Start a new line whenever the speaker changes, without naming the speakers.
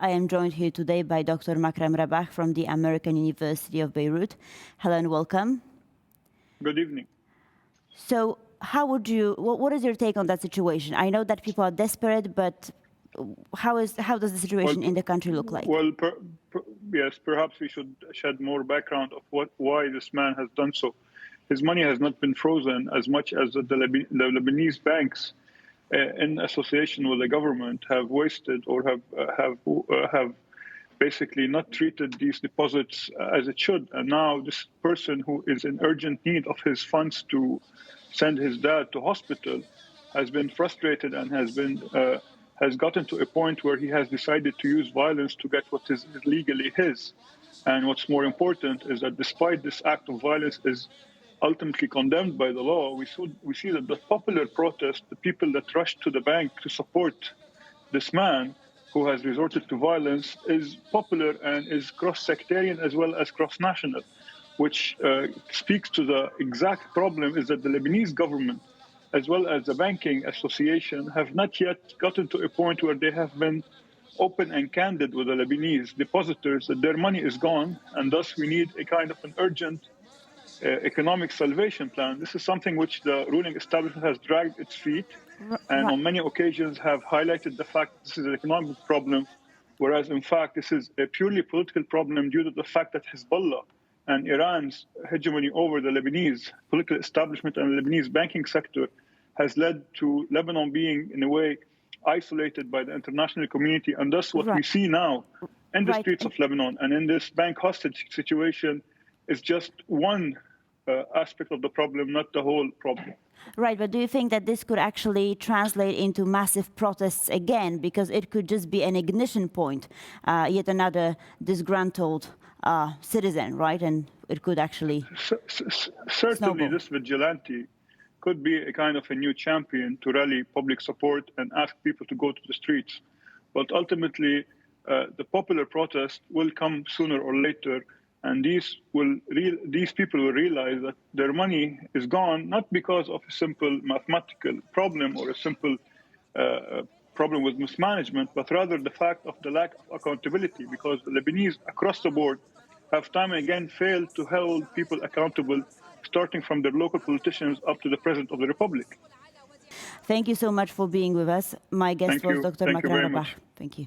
I am joined here today by Dr. Makram Rabah from the American University of Beirut. Hello and welcome.
Good evening.
So what is your take on that situation? I know that people are desperate, but how does the situation in the country look like?
Well, yes, perhaps we should shed more background of why this man has done so. His money has not been frozen as much as the Lebanese banks, in association with the government, have wasted or have basically not treated these deposits as it should. And now this person who is in urgent need of his funds to send his dad to hospital has been frustrated and has gotten to a point where he has decided to use violence to get what is legally his. And what's more important is that despite this act of violence is ultimately condemned by the law, we see that the popular protest, the people that rushed to the bank to support this man who has resorted to violence, is popular and is cross-sectarian as well as cross-national, which speaks to the exact problem is that the Lebanese government, as well as the banking association, have not yet gotten to a point where they have been open and candid with the Lebanese depositors that their money is gone, and thus we need a kind of an urgent economic salvation plan. This is something which the ruling establishment has dragged its feet and on many occasions have highlighted the fact this is an economic problem, whereas in fact this is a purely political problem due to the fact that Hezbollah and Iran's hegemony over the Lebanese political establishment and the Lebanese banking sector has led to Lebanon being, in a way, isolated by the international community. And thus what we see now in the streets of Lebanon and in this bank hostage situation is just one aspect of the problem, not the whole problem.
Right, but do you think that this could actually translate into massive protests again? Because it could just be an ignition point, yet another disgruntled citizen, right? And it could actually
certainly
snowball.
This vigilante could be a kind of a new champion to rally public support and ask people to go to the streets. But ultimately, the popular protest will come sooner or later. And these people will realize that their money is gone, not because of a simple mathematical problem or a simple problem with mismanagement, but rather the fact of the lack of accountability, because the Lebanese across the board have time and again failed to hold people accountable, starting from their local politicians up to the President of the Republic.
Thank you so much for being with us. My guest was Dr. Makram Rabah. Thank you.